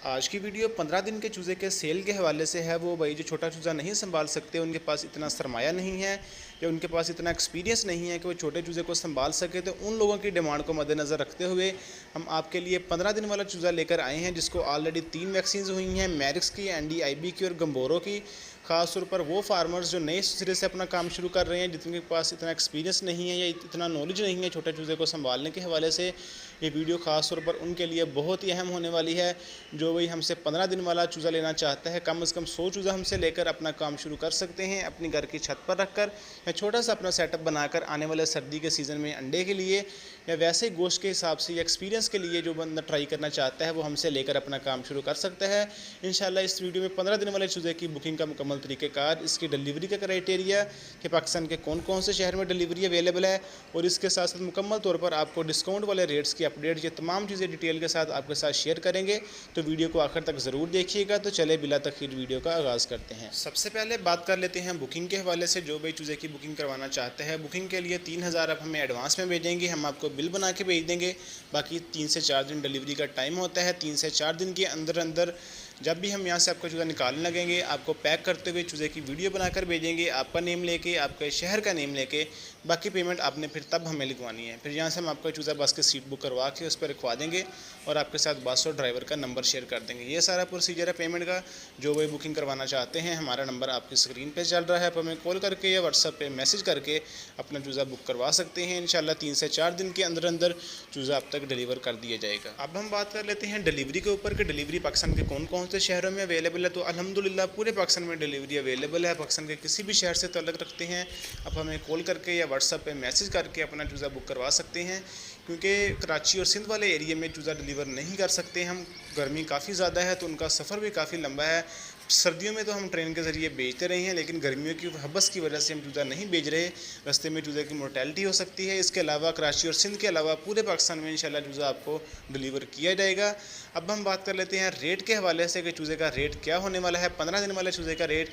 आज की वीडियो 15 दिन के चूज़े के सेल के हवाले से है। वो भाई जो छोटा चूज़ा नहीं संभाल सकते, उनके पास इतना सरमाया नहीं है या उनके पास इतना एक्सपीरियंस नहीं है कि वो छोटे चूज़े को संभाल सके, तो उन लोगों की डिमांड को मद्देनज़र रखते हुए हम आपके लिए 15 दिन वाला चूज़ा लेकर आए हैं, जिसको ऑलरेडी 3 वैक्सीन हुई हैं, मैरिक्स की, NDIB की और गम्बोरो की। ख़ास तौर पर वो फार्मर्स जो नए सिरे से अपना काम शुरू कर रहे हैं, जिनके पास इतना एक्सपीरियंस नहीं है या इतना नॉलेज नहीं है छोटे चूज़े को संभालने के हवाले से, ये वीडियो ख़ास तौर पर उनके लिए बहुत ही अहम होने वाली है। जो भाई हमसे 15 दिन वाला चूज़ा लेना चाहता है, कम से कम 100 चूज़ा हमसे लेकर अपना काम शुरू कर सकते हैं, अपनी घर की छत पर रखकर या छोटा सा अपना सेटअप बनाकर आने वाले सर्दी के सीज़न में अंडे के लिए या वैसे गोश्त के हिसाब से या एक्सपीरियंस के लिए जो बंदा ट्राई करना चाहता है, वो हमसे लेकर अपना काम शुरू कर सकता है। इंशाल्लाह इस वीडियो में 15 दिन वाले चूज़े की बुकिंग का मुकम्मल तरीक़ेकार, इसकी डिलीवरी का क्राइटेरिया कि पाकिस्तान के कौन कौन से शहर में डिलीवरी अवेलेबल है, और इसके साथ साथ मुकम्मल तौर पर आपको डिस्काउंट वाले रेट्स की अपडेट, ये तमाम चीज़ें डिटेल के साथ आपके साथ शेयर करेंगे। तो वीडियो को आखिर तक ज़रूर देखिएगा। तो चले बिला तखीर वीडियो का आगाज़ करते हैं। सबसे पहले बात कर लेते हैं बुकिंग के हवाले से। जो भाई चूज़े की बुकिंग करवाना चाहते हैं, बुकिंग के लिए 3000 आप हमें एडवांस में भेजेंगे, हम आपको बिल बना के भेज देंगे। बाकी 3 से 4 दिन डिलीवरी का टाइम होता है। 3 से 4 दिन के अंदर अंदर जब भी हम यहाँ से आपका चूज़ा निकालने लगेंगे, आपको पैक करते हुए चूज़े की वीडियो बनाकर भेजेंगे, आपका नेम लेके, आपके शहर का नेम लेके। बाकी पेमेंट आपने फिर तब हमें लिखवानी है। फिर यहाँ से हम आपका चूज़ा बस की सीट बुक करवा के उस पर रखवा देंगे और आपके साथ बस और ड्राइवर का नंबर शेयर कर देंगे। ये सारा प्रोसीजर है पेमेंट का। जो वही बुकिंग करवाना चाहते हैं, हमारा नंबर आपकी स्क्रीन पे चल रहा है, आप हमें कॉल करके या व्हाट्सएप पे मैसेज करके अपना चूज़ा बुक करवा सकते हैं। इंशाल्लाह 3 से 4 दिन के अंदर अंदर चूज़ा आप तक डिलीवर कर दिया जाएगा। अब हम बात कर लेते हैं डिलीवरी के ऊपर कि डिलीवरी पाकिस्तान के कौन कौन से शहरों में अवेलेबल है। तो अल्हम्दुलिल्लाह पूरे पाकिस्तान में डिलीवरी अवेलेबल है। पाकिस्तान के किसी भी शहर से तल्लुक़ रखते हैं, आप हमें कॉल करके या व्हाट्सएप पे मैसेज करके अपना चूज़ा बुक करवा सकते हैं। क्योंकि कराची और सिंध वाले एरिया में चूज़ा डिलीवर नहीं कर सकते हम, गर्मी काफ़ी ज़्यादा है तो उनका सफ़र भी काफ़ी लंबा है। सर्दियों में तो हम ट्रेन के ज़रिए भेजते रहे हैं, लेकिन गर्मियों की हबस की वजह से हम चूज़ा नहीं भेज रहे। रास्ते में चूज़े की मोर्टेलिटी हो सकती है। इसके अलावा कराची और सिंध के अलावा पूरे पाकिस्तान में इंशाल्लाह चूज़ा आपको डिलीवर किया जाएगा। अब हम बात कर लेते हैं रेट के हवाले से कि चूज़े का रेट क्या होने वाला है। 15 दिन वाले चूज़े का रेट,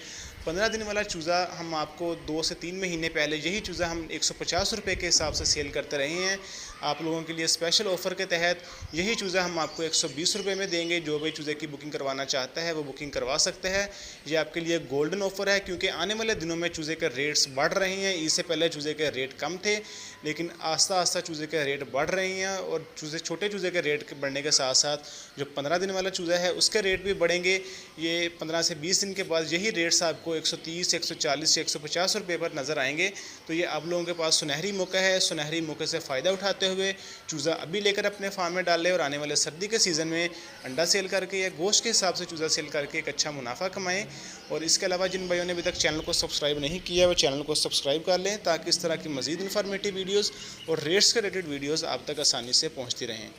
15 दिन वाला चूज़ा हम आपको 2 से 3 महीने पहले यही चूज़ा हम 150 रुपये के हिसाब से सेल करते रहे हैं। आप लोगों के लिए स्पेशल ऑफ़र के तहत यही चूज़ा हम आपको 120 रुपये में देंगे। जो भी चूज़े की बुकिंग करवाना चाहता है वो बुकिंग करवा सकते हैं। ये आपके लिए गोल्डन ऑफ़र है, क्योंकि आने वाले दिनों में चूज़े के रेट्स बढ़ रहे हैं। इससे पहले चूज़े के रेट कम थे, लेकिन आस्ता आस्ता चूज़े के रेट बढ़ रहे हैं, और छोटे चूज़े के रेट बढ़ने के साथ साथ जो 15 दिन वाला चूज़ा है उसके रेट भी बढ़ेंगे। ये 15 से 20 दिन के बाद यही रेट्स आपको 130, 140 से 150 रुपये पर नज़र आएंगे। तो ये आप लोगों के पास सुनहरी मौका है। सुनहरी मौके से फ़ायदा उठाते हुए चूज़ा अभी लेकर अपने फार्म में डालें और आने वाले सर्दी के सीज़न में अंडा सेल करके या गोश्त के हिसाब से चूज़ा सेल करके एक अच्छा मुनाफा कमाएं। और इसके अलावा जिन भाइयों ने अभी तक चैनल को सब्सक्राइब नहीं किया, वो चैनल को सब्सक्राइब कर लें, ताकि इस तरह की मज़ीद इन्फॉर्मेटिव वीडियोज़ और रेट्स के रिलेटेड वीडियोज़ आप तक आसानी से पहुँचती रहें।